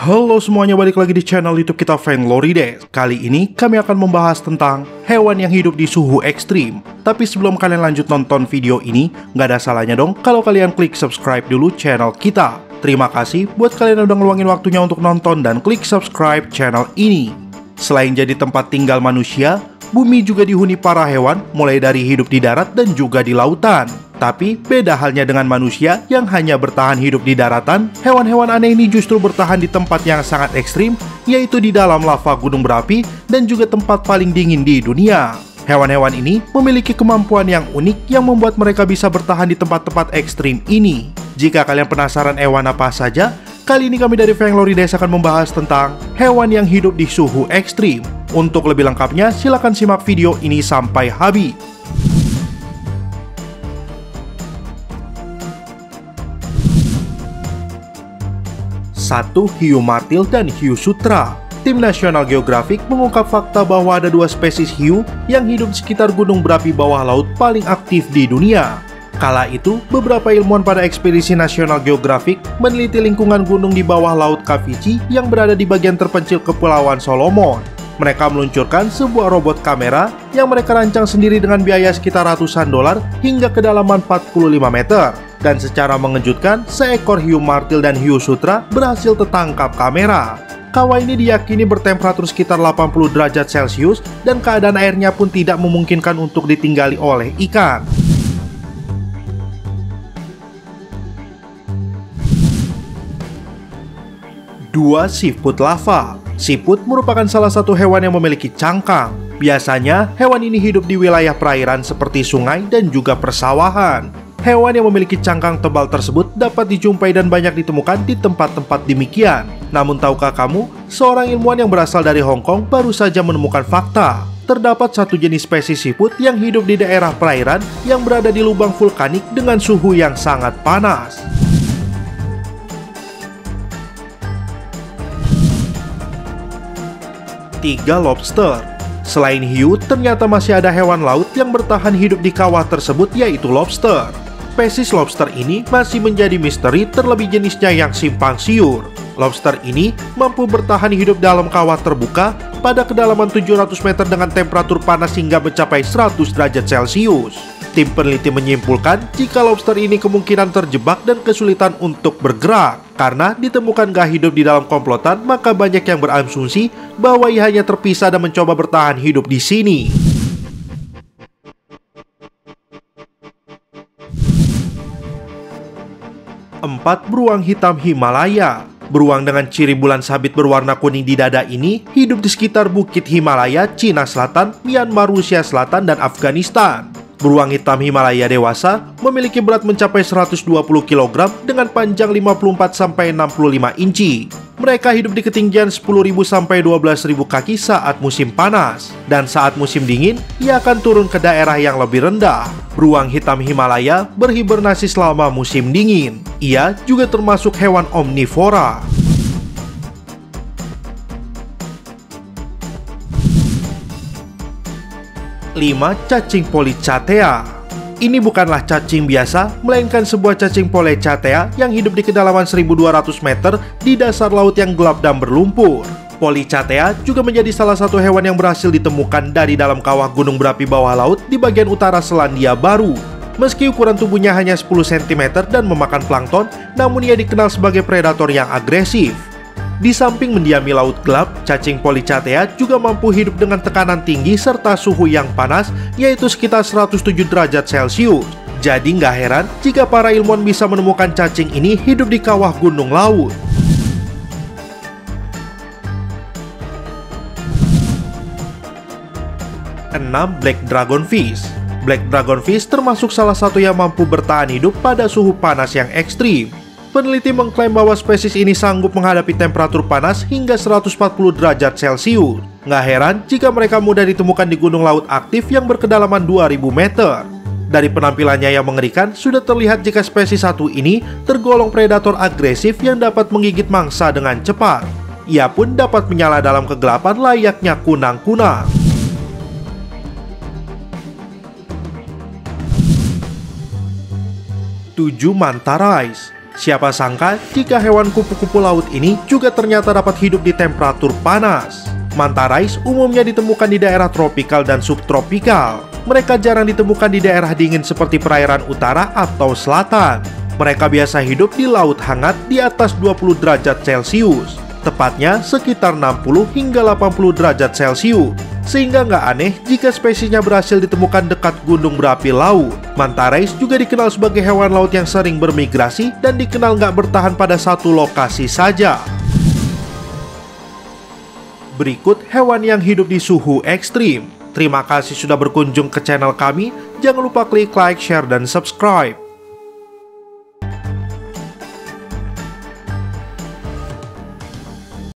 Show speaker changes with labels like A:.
A: Halo semuanya, balik lagi di channel YouTube kita Fanglorides. Kali ini kami akan membahas tentang hewan yang hidup di suhu ekstrim. Tapi sebelum kalian lanjut nonton video ini, nggak ada salahnya dong kalau kalian klik subscribe dulu channel kita. Terima kasih buat kalian yang udah ngeluangin waktunya untuk nonton dan klik subscribe channel ini. Selain jadi tempat tinggal manusia, bumi juga dihuni para hewan, mulai dari hidup di darat dan juga di lautan. Tapi beda halnya dengan manusia yang hanya bertahan hidup di daratan, hewan-hewan aneh ini justru bertahan di tempat yang sangat ekstrim, yaitu di dalam lava gunung berapi dan juga tempat paling dingin di dunia. Hewan-hewan ini memiliki kemampuan yang unik yang membuat mereka bisa bertahan di tempat-tempat ekstrim ini. Jika kalian penasaran hewan apa saja, kali ini kami dari Fanglorides akan membahas tentang hewan yang hidup di suhu ekstrim. Untuk lebih lengkapnya, silakan simak video ini sampai habis. 1. Hiu martil dan hiu sutra. Tim National Geographic mengungkap fakta bahwa ada dua spesies hiu yang hidup di sekitar gunung berapi bawah laut paling aktif di dunia. Kala itu, beberapa ilmuwan pada ekspedisi National Geographic meneliti lingkungan gunung di bawah laut Kavichi yang berada di bagian terpencil Kepulauan Solomon. Mereka meluncurkan sebuah robot kamera yang mereka rancang sendiri dengan biaya sekitar ratusan dolar hingga kedalaman 45 meter. Dan secara mengejutkan, seekor hiu martil dan hiu sutra berhasil tertangkap kamera. Kawah ini diyakini bertemperatur sekitar 80 derajat Celcius dan keadaan airnya pun tidak memungkinkan untuk ditinggali oleh ikan. Dua. Siput lava. Siput merupakan salah satu hewan yang memiliki cangkang. Biasanya, hewan ini hidup di wilayah perairan seperti sungai dan juga persawahan. Hewan yang memiliki cangkang tebal tersebut dapat dijumpai dan banyak ditemukan di tempat-tempat demikian. Namun tahukah kamu, seorang ilmuwan yang berasal dari Hong Kong baru saja menemukan fakta. Terdapat satu jenis spesies siput yang hidup di daerah perairan yang berada di lubang vulkanik dengan suhu yang sangat panas. 3. Lobster. Selain hiu, ternyata masih ada hewan laut yang bertahan hidup di kawah tersebut, yaitu lobster. Spesies lobster ini masih menjadi misteri, terlebih jenisnya yang simpang siur. Lobster ini mampu bertahan hidup dalam kawah terbuka pada kedalaman 700 meter dengan temperatur panas hingga mencapai 100 derajat Celcius. Tim peneliti menyimpulkan jika lobster ini kemungkinan terjebak dan kesulitan untuk bergerak. Karena ditemukan gak hidup di dalam komplotan, maka banyak yang berasumsi bahwa ia hanya terpisah dan mencoba bertahan hidup di sini. 4. Beruang hitam Himalaya. Beruang dengan ciri bulan sabit berwarna kuning di dada ini hidup di sekitar Bukit Himalaya, Cina Selatan, Myanmar, Rusia Selatan, dan Afghanistan. Beruang hitam Himalaya dewasa memiliki berat mencapai 120 kg dengan panjang 54-65 inci. Mereka hidup di ketinggian 10.000 sampai 12.000 kaki saat musim panas. Dan saat musim dingin, ia akan turun ke daerah yang lebih rendah. Beruang hitam Himalaya berhibernasi selama musim dingin. Ia juga termasuk hewan omnivora. 5. Cacing Polychaeta. Ini bukanlah cacing biasa, melainkan sebuah cacing Polychaeta yang hidup di kedalaman 1.200 meter di dasar laut yang gelap dan berlumpur. Polychaeta juga menjadi salah satu hewan yang berhasil ditemukan dari dalam kawah gunung berapi bawah laut di bagian utara Selandia Baru. Meski ukuran tubuhnya hanya 10 cm dan memakan plankton, namun ia dikenal sebagai predator yang agresif. Di samping mendiami laut gelap, cacing Polychaeta juga mampu hidup dengan tekanan tinggi serta suhu yang panas, yaitu sekitar 107 derajat Celcius. Jadi nggak heran jika para ilmuwan bisa menemukan cacing ini hidup di kawah gunung laut. 6. Black Dragonfish. Black Dragonfish termasuk salah satu yang mampu bertahan hidup pada suhu panas yang ekstrim. Peneliti mengklaim bahwa spesies ini sanggup menghadapi temperatur panas hingga 140 derajat Celcius. Nggak heran jika mereka mudah ditemukan di gunung laut aktif yang berkedalaman 2000 meter. Dari penampilannya yang mengerikan, sudah terlihat jika spesies satu ini tergolong predator agresif yang dapat menggigit mangsa dengan cepat. Ia pun dapat menyala dalam kegelapan layaknya kunang-kunang. 7. Manta Rais. Siapa sangka jika hewan kupu-kupu laut ini juga ternyata dapat hidup di temperatur panas. Manta rays umumnya ditemukan di daerah tropikal dan subtropikal. Mereka jarang ditemukan di daerah dingin seperti perairan utara atau selatan. Mereka biasa hidup di laut hangat di atas 20 derajat Celcius, tepatnya sekitar 60 hingga 80 derajat Celcius. Sehingga nggak aneh jika spesiesnya berhasil ditemukan dekat gunung berapi laut. Manta rays juga dikenal sebagai hewan laut yang sering bermigrasi dan dikenal nggak bertahan pada satu lokasi saja. Berikut hewan yang hidup di suhu ekstrim. Terima kasih sudah berkunjung ke channel kami. Jangan lupa klik like, share, dan subscribe.